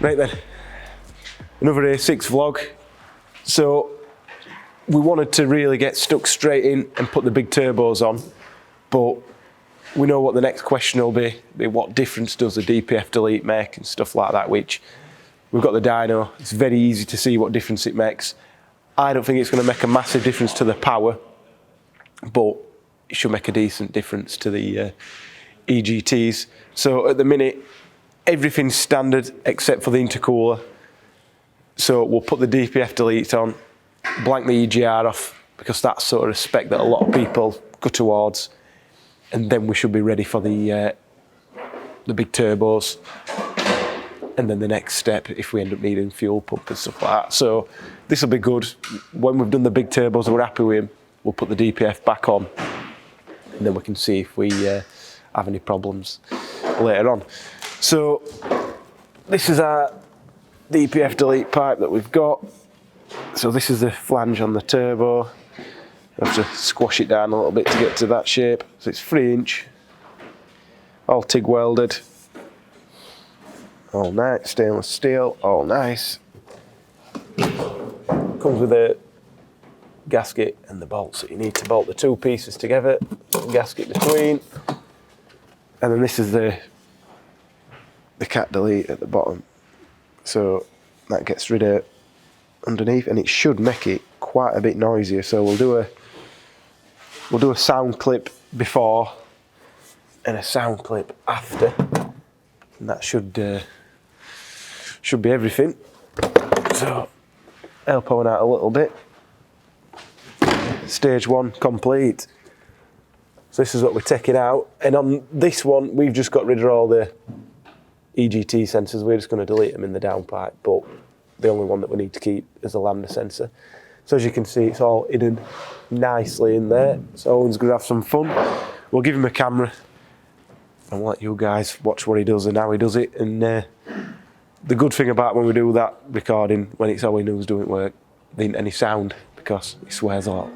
Right then, another A6 vlog. So we wanted to really get stuck straight in and put the big turbos on, but we know what the next question will be what difference does the DPF Delete make and stuff like that, which we've got the dyno. It's very easy to see what difference it makes. I don't think it's going to make a massive difference to the power, but it should make a decent difference to the EGTs. So at the minute, everything's standard except for the intercooler. So we'll put the DPF Delete on, blank the EGR off, because that's sort of a spec that a lot of people go towards, and then we should be ready for the big turbos. And then the next step, if we end up needing fuel pump and stuff like that. So this will be good. When we've done the big turbos and we're happy with them, we'll put the DPF back on, and then we can see if we have any problems later on. So this is our DPF Delete pipe that we've got. So this is the flange on the turbo. I have to squash it down a little bit to get to that shape. So it's 3-inch, all TIG welded, all nice, stainless steel, all nice. Comes with a gasket and the bolt, so you need to bolt the two pieces together, gasket between, and then this is the cat delete at the bottom, so that gets rid of underneath, and it should make it quite a bit noisier. So we'll do a sound clip before and a sound clip after, and that should be everything. So help on out a little bit. Stage 1 complete. So this is what we're taking out, and on this one we've just got rid of all the EGT sensors. We're just going to delete them in the downpipe, but the only one that we need to keep is the lambda sensor. So as you can see, it's all hidden nicely in there. So Owen's going to have some fun. We'll give him a camera and we'll let you guys watch what he does and how he does it. And the good thing about when we do that recording, when it's Owen who's doing work, there ain't any sound because he swears a lot.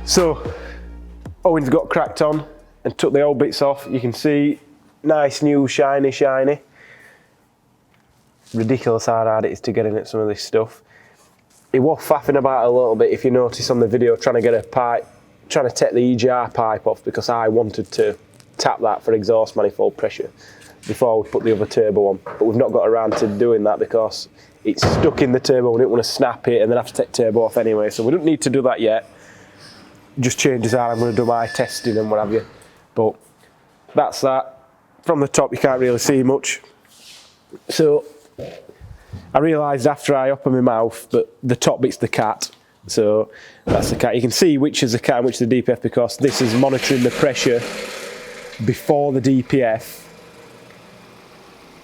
So Owen's got cracked on and took the old bits off. You can see nice new shiny. Ridiculous how hard it is to get in at some of this stuff. He was faffing about a little bit, if you notice on the video, trying to get a pipe, trying to take the EGR pipe off because I wanted to tap that for exhaust manifold pressure before we put the other turbo on. But we've not got around to doing that because it's stuck in the turbo. We don't want to snap it and then have to take turbo off anyway. So we don't need to do that yet. Just changes how I'm going to do my testing and what have you. But that's that. From the top you can't really see much. So I realised after I opened my mouth that the top bit's the cat. So that's the cat. You can see which is the cat and which is the DPF because this is monitoring the pressure before the DPF,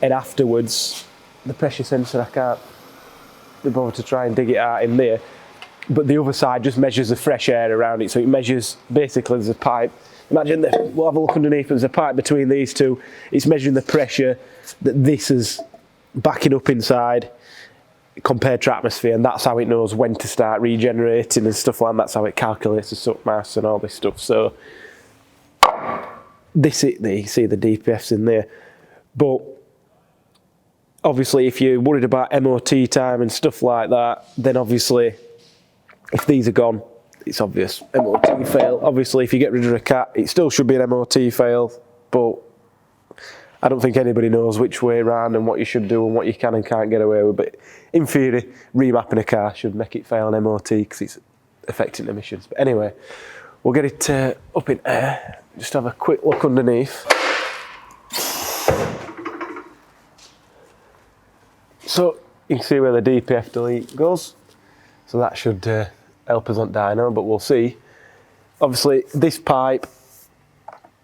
and afterwards the pressure sensor, I can't be bothered to try and dig it out in there, but the other side just measures the fresh air around it. So it measures, basically there's a pipe. Imagine that, we'll have a look underneath, there's a pipe between these two. It's measuring the pressure that this is backing up inside compared to atmosphere, and that's how it knows when to start regenerating and stuff like that. That's how it calculates the suck mass and all this stuff. So this, you see the DPF's in there. But obviously if you're worried about MOT time and stuff like that, then obviously if these are gone, it's obvious MOT fail. Obviously if you get rid of a cat, it still should be an MOT fail, but I don't think anybody knows which way around and what you should do and what you can and can't get away with. But in theory, remapping a car should make it fail an MOT because it's affecting emissions. But anyway, we'll get it up in air. Just have a quick look underneath. So you can see where the DPF delete goes. So that should help us on dyno, but we'll see. Obviously this pipe,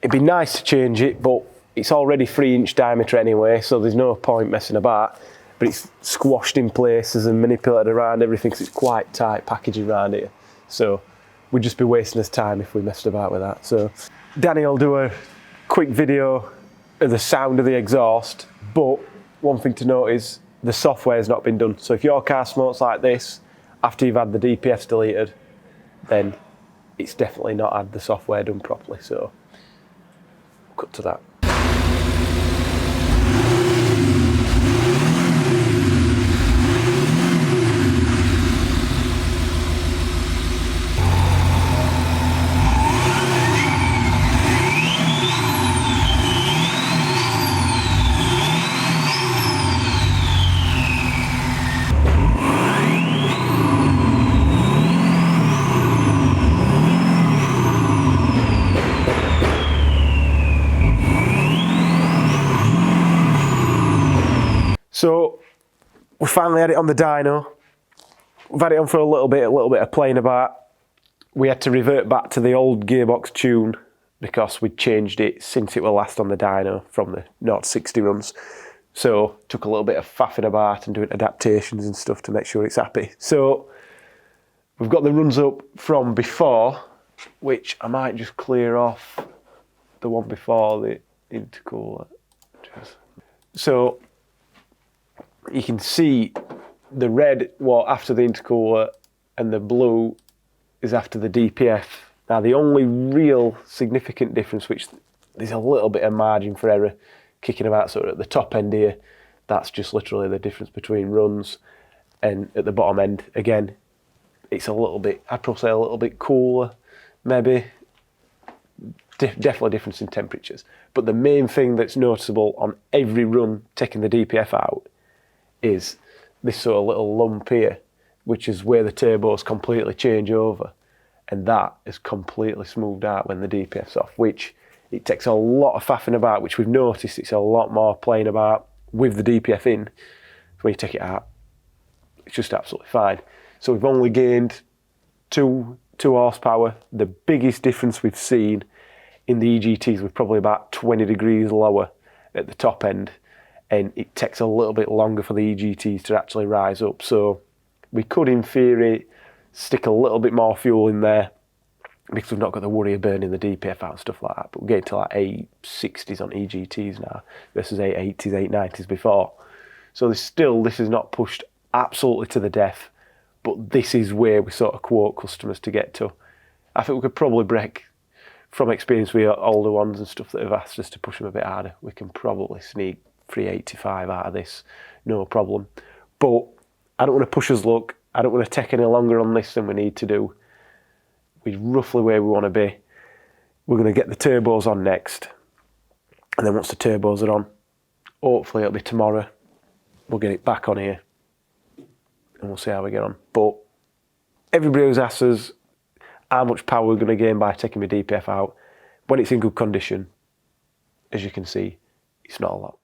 it'd be nice to change it, but it's already 3-inch diameter anyway, so there's no point messing about. But it's squashed in places and manipulated around everything because it's quite tight packaging around here. So we'd just be wasting us time if we messed about with that. So Danny will do a quick video of the sound of the exhaust, but one thing to note is the software has not been done. So if your car smokes like this after you've had the DPFs deleted, then it's definitely not had the software done properly. So we'll cut to that. So we finally had it on the dyno. We've had it on for a little bit of playing about. We had to revert back to the old gearbox tune because we'd changed it since it were last on the dyno from the 0 to 60 runs. So took a little bit of faffing about and doing adaptations and stuff to make sure it's happy. So we've got the runs up from before, which I might just clear off the one before the intercooler. So you can see the red after the intercooler and the blue is after the DPF. Now the only real significant difference, which there's a little bit of margin for error kicking about sort of at the top end here, that's just literally the difference between runs, and at the bottom end, again, it's a little bit, I'd probably say a little bit cooler, maybe. Definitely a difference in temperatures. But the main thing that's noticeable on every run taking the DPF out is this sort of little lump here, which is where the turbos completely change over, and that is completely smoothed out when the DPF's off, which it takes a lot of faffing about, which we've noticed it's a lot more playing about with the DPF in. When you take it out, it's just absolutely fine. So we've only gained 2 horsepower. The biggest difference we've seen in the EGTs was probably about 20 degrees lower at the top end, and it takes a little bit longer for the EGTs to actually rise up. So we could, in theory, stick a little bit more fuel in there because we've not got the worry of burning the DPF out and stuff like that. But we're getting to like 860s on EGTs now versus 880s, 890s before. So this is not pushed absolutely to the death, but this is where we sort of quote customers to get to. I think we could probably break, from experience with older ones and stuff that have asked us to push them a bit harder, we can probably sneak 385 out of this, no problem. But I don't want to push us luck. I don't want to take any longer on this than we need to do. We're roughly where we want to be. We're going to get the turbos on next. And then once the turbos are on, hopefully it'll be tomorrow, we'll get it back on here and we'll see how we get on. But everybody always asks us how much power we're going to gain by taking the DPF out. When it's in good condition, as you can see, it's not a lot.